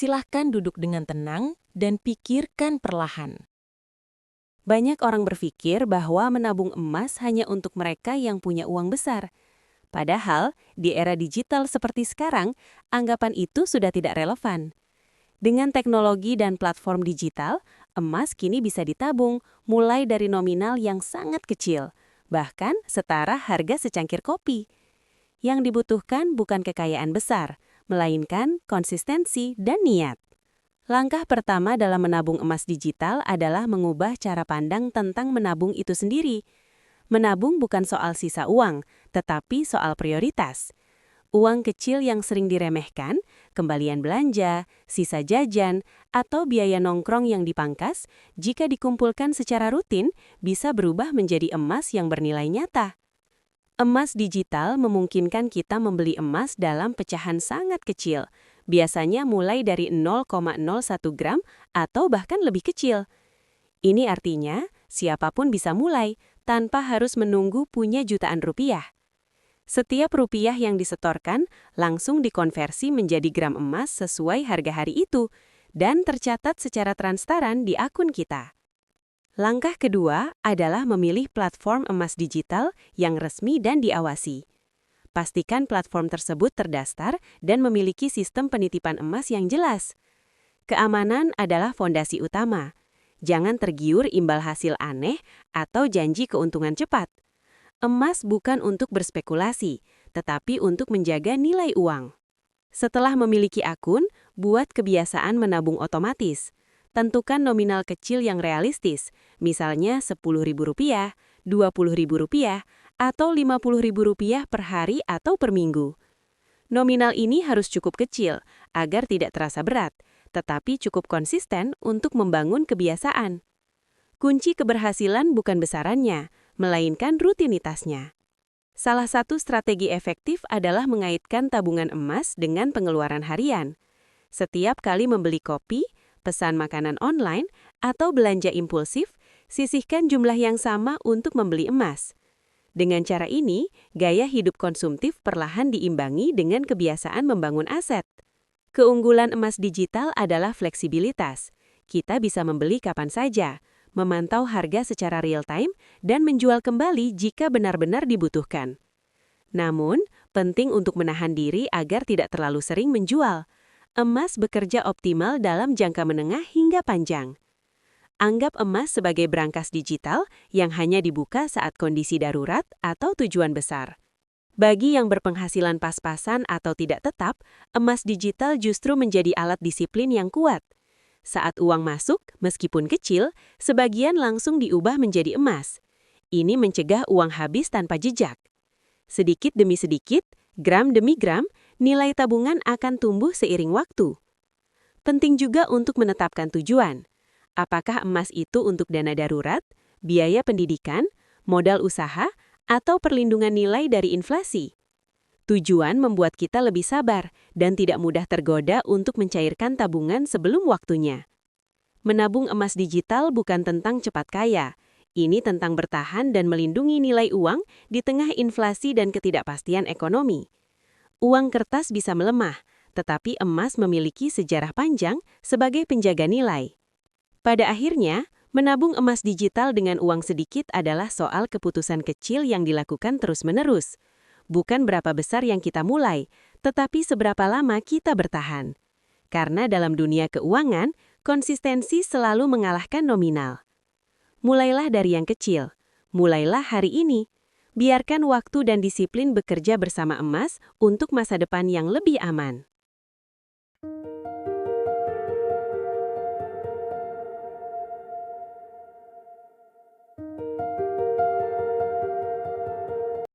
Silahkan duduk dengan tenang dan pikirkan perlahan. Banyak orang berpikir bahwa menabung emas hanya untuk mereka yang punya uang besar. Padahal, di era digital seperti sekarang, anggapan itu sudah tidak relevan. Dengan teknologi dan platform digital, emas kini bisa ditabung mulai dari nominal yang sangat kecil, bahkan setara harga secangkir kopi. Yang dibutuhkan bukan kekayaan besar, melainkan konsistensi dan niat. Langkah pertama dalam menabung emas digital adalah mengubah cara pandang tentang menabung itu sendiri. Menabung bukan soal sisa uang, tetapi soal prioritas. Uang kecil yang sering diremehkan, kembalian belanja, sisa jajan, atau biaya nongkrong yang dipangkas, jika dikumpulkan secara rutin, bisa berubah menjadi emas yang bernilai nyata. Emas digital memungkinkan kita membeli emas dalam pecahan sangat kecil, biasanya mulai dari 0,01 gram atau bahkan lebih kecil. Ini artinya, siapapun bisa mulai, tanpa harus menunggu punya jutaan rupiah. Setiap rupiah yang disetorkan langsung dikonversi menjadi gram emas sesuai harga hari itu, dan tercatat secara transparan di akun kita. Langkah kedua adalah memilih platform emas digital yang resmi dan diawasi. Pastikan platform tersebut terdaftar dan memiliki sistem penitipan emas yang jelas. Keamanan adalah fondasi utama. Jangan tergiur imbal hasil aneh atau janji keuntungan cepat. Emas bukan untuk berspekulasi, tetapi untuk menjaga nilai uang. Setelah memiliki akun, buat kebiasaan menabung otomatis. Tentukan nominal kecil yang realistis, misalnya Rp10.000, Rp20.000, atau Rp50.000 per hari atau per minggu. Nominal ini harus cukup kecil agar tidak terasa berat, tetapi cukup konsisten untuk membangun kebiasaan. Kunci keberhasilan bukan besarannya, melainkan rutinitasnya. Salah satu strategi efektif adalah mengaitkan tabungan emas dengan pengeluaran harian. Setiap kali membeli kopi, pesan makanan online, atau belanja impulsif, sisihkan jumlah yang sama untuk membeli emas. Dengan cara ini, gaya hidup konsumtif perlahan diimbangi dengan kebiasaan membangun aset. Keunggulan emas digital adalah fleksibilitas. Kita bisa membeli kapan saja, memantau harga secara real-time, dan menjual kembali jika benar-benar dibutuhkan. Namun, penting untuk menahan diri agar tidak terlalu sering menjual. Emas bekerja optimal dalam jangka menengah hingga panjang. Anggap emas sebagai brankas digital yang hanya dibuka saat kondisi darurat atau tujuan besar. Bagi yang berpenghasilan pas-pasan atau tidak tetap, emas digital justru menjadi alat disiplin yang kuat. Saat uang masuk, meskipun kecil, sebagian langsung diubah menjadi emas. Ini mencegah uang habis tanpa jejak. Sedikit demi sedikit, gram demi gram, nilai tabungan akan tumbuh seiring waktu. Penting juga untuk menetapkan tujuan. Apakah emas itu untuk dana darurat, biaya pendidikan, modal usaha, atau perlindungan nilai dari inflasi? Tujuan membuat kita lebih sabar dan tidak mudah tergoda untuk mencairkan tabungan sebelum waktunya. Menabung emas digital bukan tentang cepat kaya. Ini tentang bertahan dan melindungi nilai uang di tengah inflasi dan ketidakpastian ekonomi. Uang kertas bisa melemah, tetapi emas memiliki sejarah panjang sebagai penjaga nilai. Pada akhirnya, menabung emas digital dengan uang sedikit adalah soal keputusan kecil yang dilakukan terus-menerus. Bukan berapa besar yang kita mulai, tetapi seberapa lama kita bertahan. Karena dalam dunia keuangan, konsistensi selalu mengalahkan nominal. Mulailah dari yang kecil. Mulailah hari ini. Biarkan waktu dan disiplin bekerja bersama emas untuk masa depan yang lebih aman.